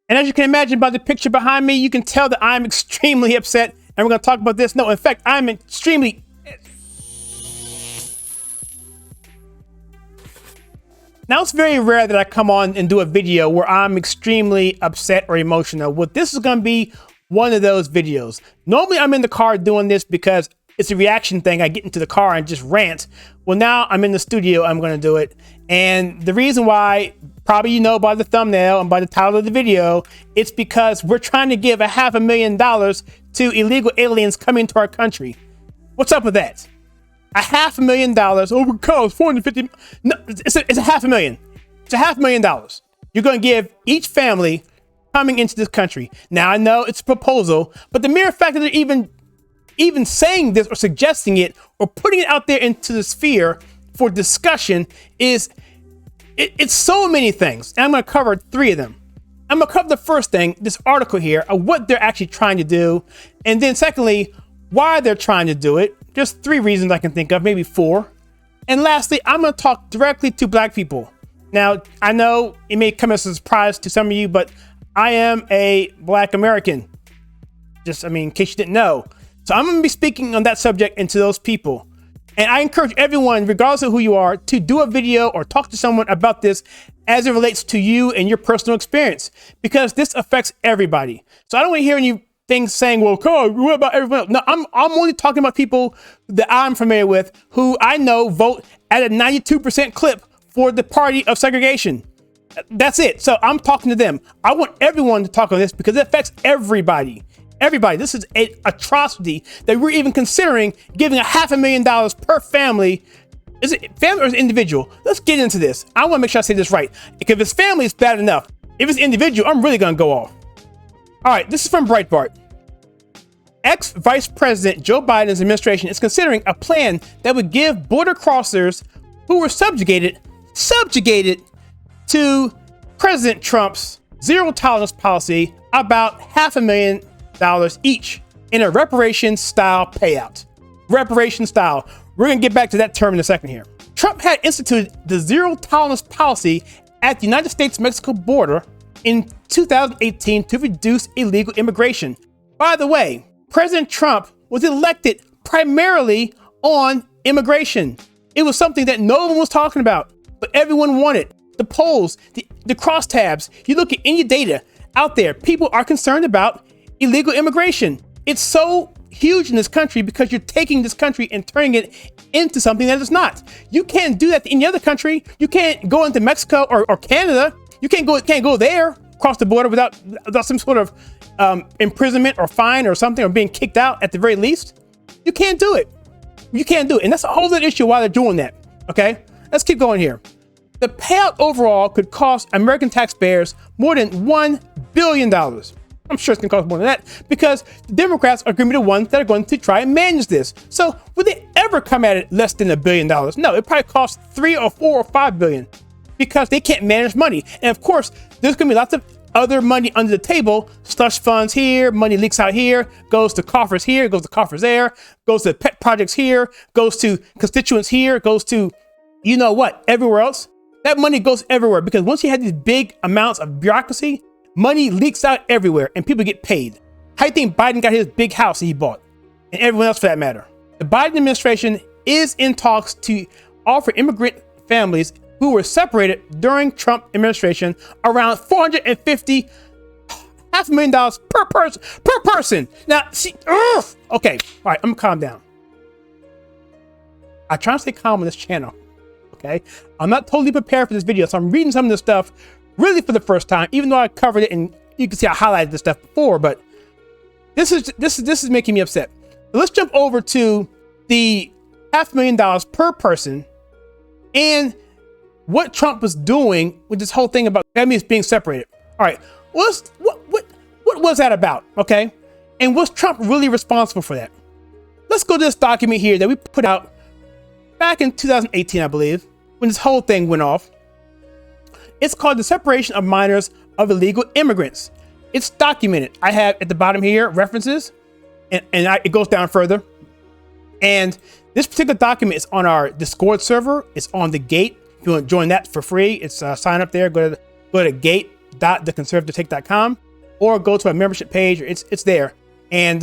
And as you can imagine by the picture behind me, you can tell that I'm extremely upset. And we're going to talk about this. No, in fact, I'm extremely... Now, it's very rare that I come on and do a video where I'm extremely upset or emotional. Well, this is going to be one of those videos. Normally, I'm in the car doing this because it's a reaction thing. I get into the car and just rant. Well, now I'm in the studio. I'm going to do it. And the reason why, probably you know by the thumbnail and by the title of the video, it's because we're trying to give $500,000 to illegal aliens coming to our country. What's up with that? $500,000 over cost 450. No, it's $500,000. It's $500,000. You're going to give each family coming into this country. Now I know it's a proposal, but the mere fact that they're even saying this or suggesting it or putting it out there into the sphere for discussion is it's so many things. And I'm going to cover 3 of them. I'm going to cover the first thing, this article here, of what they're actually trying to do, and then secondly, why they're trying to do it. Just 3 reasons I can think of, maybe 4. And lastly, I'm going to talk directly to black people. Now, I know it may come as a surprise to some of you, but I am a black American. Just, in case you didn't know. So I'm going to be speaking on that subject and to those people. And I encourage everyone, regardless of who you are, to do a video or talk to someone about this as it relates to you and your personal experience, because this affects everybody. So I don't want to hear any things saying, well, come on, what about everyone else? No, I'm only talking about people that I'm familiar with who I know vote at a 92% clip for the party of segregation. That's it. So I'm talking to them. I want everyone to talk on this because it affects everybody. Everybody. This is an atrocity that we're even considering giving $500,000 per family. Is it family or is it individual? Let's get into this. I want to make sure I say this right. Because if it's family, it's bad enough. If it's individual, I'm really going to go off. All right, this is from Breitbart. Ex-Vice President Joe Biden's administration is considering a plan that would give border crossers who were subjugated to President Trump's zero tolerance policy about $500,000 each in a reparation style payout. Reparation style. We're going to get back to that term in a second here. Trump had instituted the zero tolerance policy at the United States-Mexico border in 2018 to reduce illegal immigration. By the way, President Trump was elected primarily on immigration. It was something that no one was talking about, but everyone wanted. The polls, the crosstabs, you look at any data out there, people are concerned about illegal immigration. It's so huge in this country because you're taking this country and turning it into something that it's not. You can't do that to any other country. You can't go into Mexico or Canada. You can't go there, cross the border without some sort of imprisonment or fine or something, or being kicked out at the very least. You can't do it. You can't do it. And that's a whole other issue why they're doing that. Okay, let's keep going here. The payout overall could cost American taxpayers more than $1 billion. I'm sure it's going to cost more than that because the Democrats are going to be the ones that are going to try and manage this. So would they ever come at it less than $1 billion? No, it probably costs 3 or 4 or 5 billion because they can't manage money. And of course, there's going to be lots of other money under the table, slush funds here, money leaks out here, goes to coffers here, goes to coffers there, goes to pet projects here, goes to constituents here, goes to, you know what, everywhere else. That money goes everywhere because once you have these big amounts of bureaucracy, money leaks out everywhere and people get paid. How do you think Biden got his big house that he bought? And everyone else for that matter. The Biden administration is in talks to offer immigrant families who were separated during Trump administration around $450 $500,000 per person. Now, see, okay, all right, I'm gonna calm down. I try to stay calm on this channel, okay? I'm not totally prepared for this video, so I'm reading some of this stuff really for the first time, even though I covered it and you can see I highlighted this stuff before, but this is making me upset. So let's jump over to the $500,000 per person and what Trump was doing with this whole thing about families being separated. All right, what was that about? Okay, and was Trump really responsible for that? Let's go to this document here that we put out back in 2018, I believe, when this whole thing went off. It's called the Separation of Minors of Illegal Immigrants. It's documented. I have at the bottom here references, and it goes down further. And this particular document is on our Discord server. It's on the Gate. If you want to join that for free, it's sign up there. Go to gate.io/. www.theconservativetake.com, or go to our membership page. It's there, and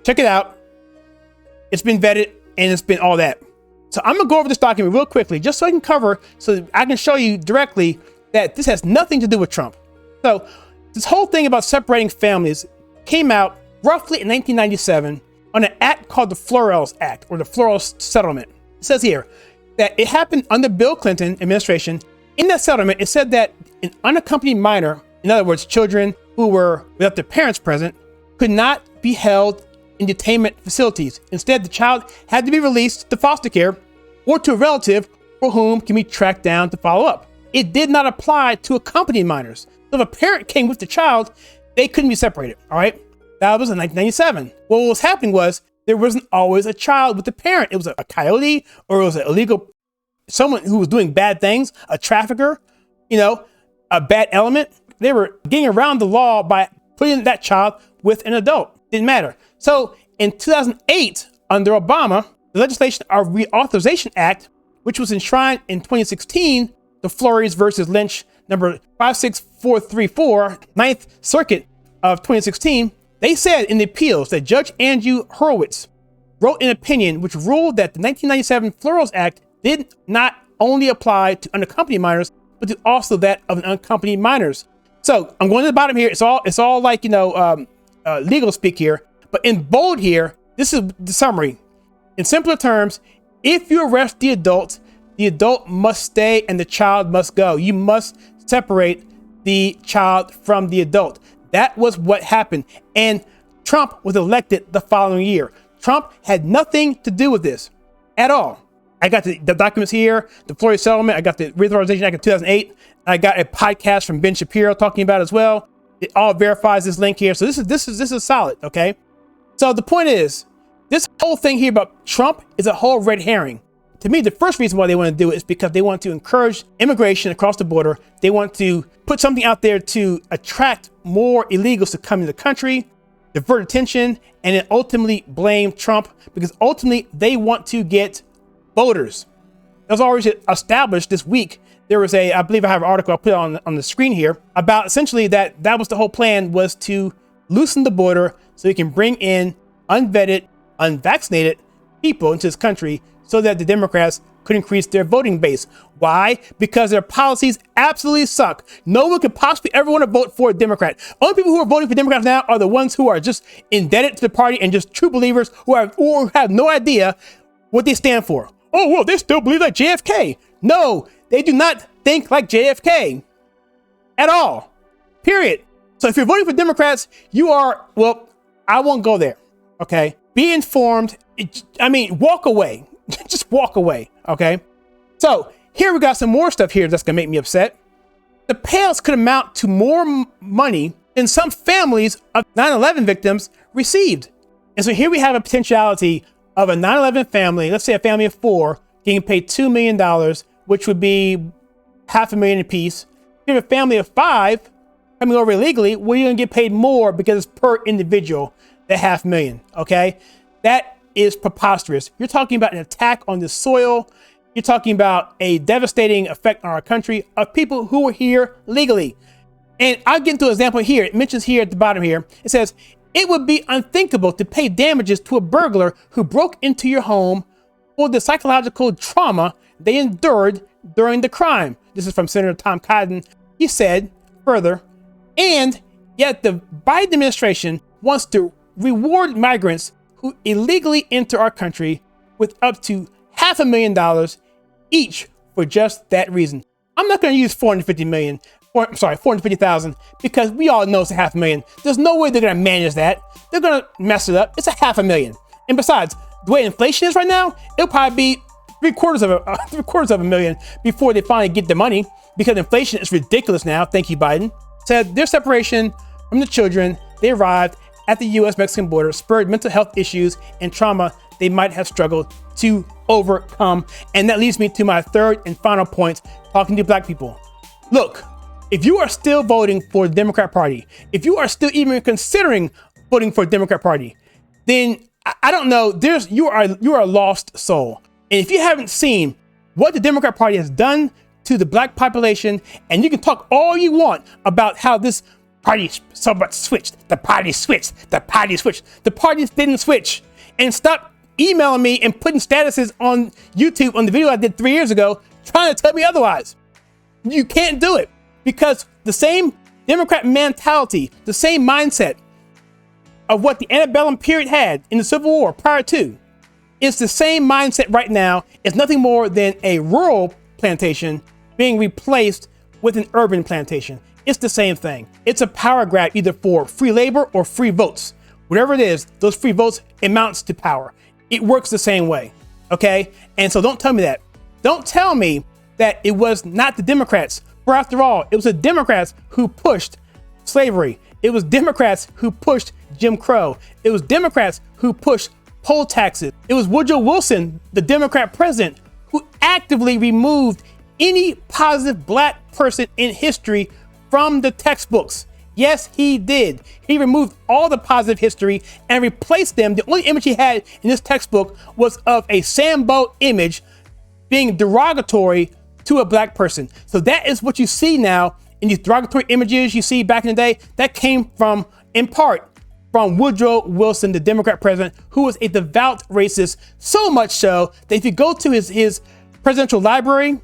check it out. It's been vetted and it's been all that. So I'm gonna go over this document real quickly, just so I can cover, so that I can show you directly that this has nothing to do with Trump. So this whole thing about separating families came out roughly in 1997 on an act called the Flores Act, or the Flores Settlement. It says here that it happened under Bill Clinton administration. In that settlement, it said that an unaccompanied minor, in other words, children who were without their parents present, could not be held in detainment facilities. Instead, the child had to be released to foster care or to a relative for whom can be tracked down to follow up. It did not apply to accompanied minors. So if a parent came with the child, they couldn't be separated, all right? That was in 1997. What was happening was there wasn't always a child with the parent. It was a coyote, or it was an illegal, someone who was doing bad things, a trafficker, a bad element. They were getting around the law by putting that child with an adult. Didn't matter. So in 2008, under Obama, the Legislation of Reauthorization Act, which was enshrined in 2016, the Flores versus Lynch number 56434, 9th Circuit of 2016, they said in the appeals that Judge Andrew Horowitz wrote an opinion which ruled that the 1997 Flores Act did not only apply to unaccompanied minors, but to also that of unaccompanied minors. So I'm going to the bottom here. It's all like, legal speak here, but in bold here, this is the summary. In simpler terms, if you arrest the adult must stay and the child must go. You must separate the child from the adult. That was what happened. And Trump was elected the following year. Trump had nothing to do with this at all. I got the documents here, the Flores settlement. I got the Reauthorization Act of 2008. I got a podcast from Ben Shapiro talking about it as well. It all verifies this link here. So this is solid, okay? So the point is, this whole thing here about Trump is a whole red herring. To me, the first reason why they want to do it is because they want to encourage immigration across the border. They want to put something out there to attract more illegals to come into the country, divert attention, and then ultimately blame Trump, because ultimately they want to get voters. That was already established this week. There was I believe I have an article, I'll put it on the screen here, about essentially that was the whole plan, was to loosen the border so you can bring in unvetted, unvaccinated people into this country so that the Democrats could increase their voting base. Why? Because their policies absolutely suck. No one could possibly ever want to vote for a Democrat. Only people who are voting for Democrats now are the ones who are just indebted to the party and just true believers who have no idea what they stand for. Oh, well, they still believe like JFK. No, they do not think like JFK at all, period. So if you're voting for Democrats, you are, well, I won't go there, okay? Be informed. Walk away. Just walk away, okay? So here we got some more stuff here that's gonna make me upset. The payouts could amount to more money than some families of 9/11 victims received. And so here we have a potentiality of a 9/11 family, let's say a family of 4, getting paid $2 million, which would be $500,000 apiece. If you have a family of 5 coming over illegally, well, you're gonna get paid more because it's per individual, that $500,000, okay? That is preposterous. You're talking about an attack on the soil. You're talking about a devastating effect on our country of people who were here legally. And I'll get into an example here. It mentions here at the bottom here, it says, it would be unthinkable to pay damages to a burglar who broke into your home for the psychological trauma they endured during the crime. This is from Senator Tom Cotton. He said further, and yet the Biden administration wants to reward migrants who illegally enter our country with up to $500,000 each for just that reason. I'm not going to use 450,000, because we all know it's a $500,000. There's no way they're going to manage that. They're going to mess it up. It's a $500,000. And besides, the way inflation is right now, it'll probably be three quarters of a million before they finally get the money, because inflation is ridiculous now. Thank you, Biden. Said their separation from the children they arrived at the U.S.-Mexican border spurred mental health issues and trauma they might have struggled to overcome. And that leads me to my third and final point, talking to Black people. Look, if you are still voting for the Democrat Party, if you are still even considering voting for the Democrat Party, then I don't know, you are a lost soul. And if you haven't seen what the Democrat Party has done to the black population, and you can talk all you want about how this party so much switched. The party switched. The party switched. The parties didn't switch. And stop emailing me and putting statuses on YouTube on the video I did 3 years ago trying to tell me otherwise. You can't do it, because the same Democrat mentality, the same mindset of what the antebellum period had in the Civil War prior to, is the same mindset right now. It's nothing more than a rural plantation being replaced with an urban plantation. It's the same thing. It's a power grab, either for free labor or free votes. Whatever it is, those free votes amounts to power. It works the same way, okay? And so don't tell me that. Don't tell me that it was not the Democrats. For after all, it was the Democrats who pushed slavery. It was Democrats who pushed Jim Crow. It was Democrats who pushed poll taxes. It was Woodrow Wilson, the Democrat president, who actively removed any positive black person in history from the textbooks. Yes, he did. He removed all the positive history and replaced them. The only image he had in this textbook was of a Sambo image being derogatory to a black person. So that is what you see now in these derogatory images you see back in the day. That came from, in part, from Woodrow Wilson, the Democrat president, who was a devout racist, so much so that if you go to his presidential library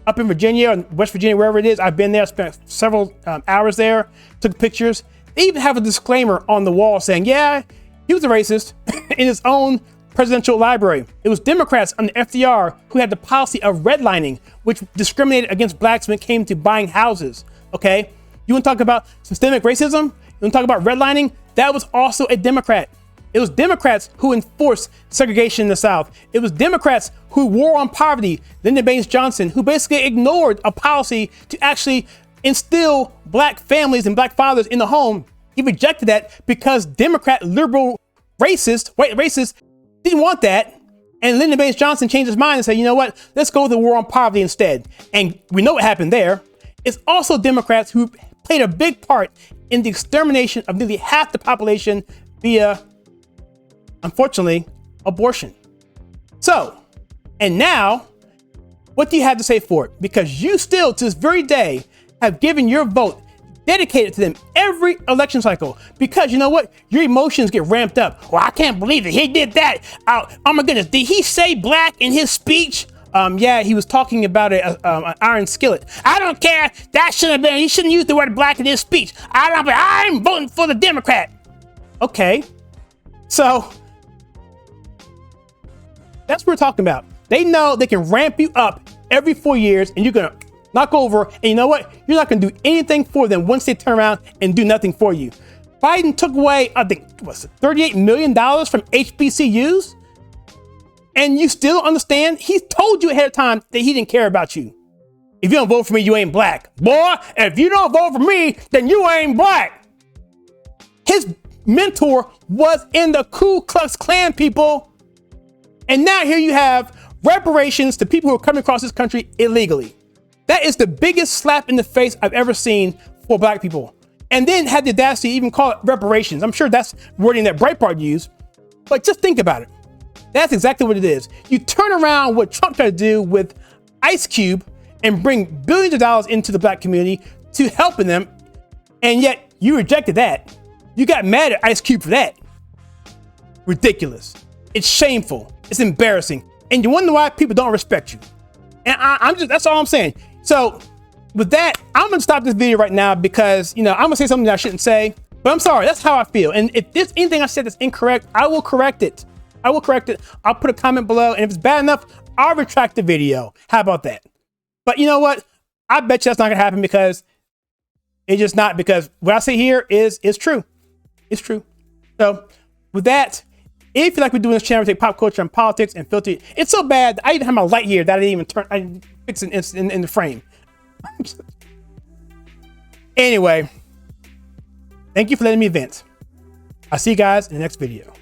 up in Virginia or West Virginia, wherever it is, I've been there, spent several hours there, took pictures. They even have a disclaimer on the wall saying, yeah, he was a racist in his own presidential library. It was Democrats under FDR who had the policy of redlining, which discriminated against blacks when it came to buying houses, okay? You want to talk about systemic racism? You want to talk about redlining? That was also a Democrat. It was Democrats who enforced segregation in the South. It was Democrats who war on poverty. Lyndon Baines Johnson, who basically ignored a policy to actually instill black families and black fathers in the home. He rejected that because Democrat, liberal, racist, white racists didn't want that. And Lyndon Baines Johnson changed his mind and said, you know what, let's go with the war on poverty instead. And we know what happened there. It's also Democrats who played a big part in the extermination of nearly half the population via, unfortunately, abortion. So, and now, what do you have to say for it? Because you still, to this very day, have given your vote, dedicated to them every election cycle. Because you know what? Your emotions get ramped up. Well, I can't believe it. He did that. Oh my goodness. Did he say black in his speech? Yeah, he was talking about an iron skillet. I don't care. That shouldn't have been. He shouldn't use the word black in his speech. I'm voting for the Democrat. Okay. So that's what we're talking about. They know they can ramp you up every 4 years and you're going to knock over. And you know what? You're not going to do anything for them once they turn around and do nothing for you. Biden took away, I think, what's it, $38 million from HBCUs? And you still understand? He told you ahead of time that he didn't care about you. If you don't vote for me, you ain't black. Boy, if you don't vote for me, then you ain't black. His mentor was in the Ku Klux Klan, people. And now here you have reparations to people who are coming across this country illegally. That is the biggest slap in the face I've ever seen for black people. And then had the audacity to even call it reparations. I'm sure that's wording that Breitbart used. But just think about it. That's exactly what it is. You turn around what Trump tried to do with Ice Cube and bring billions of dollars into the black community to helping them. And yet you rejected that. You got mad at Ice Cube for that. Ridiculous. It's shameful. It's embarrassing. And you wonder why people don't respect you. And that's all I'm saying. So with that, I'm going to stop this video right now because, I'm going to say something that I shouldn't say. But I'm sorry. That's how I feel. And if there's anything I said that's incorrect, I will correct it. I'll put a comment below. And if it's bad enough, I'll retract the video. How about that? But you know what? I bet you that's not going to happen because it's just not, because what I say here is true. It's true. So with that, if you like me doing this channel, we take pop culture and politics and filter it. It's so bad that I even have my light here that I didn't fix it in the frame. Anyway, thank you for letting me vent. I'll see you guys in the next video.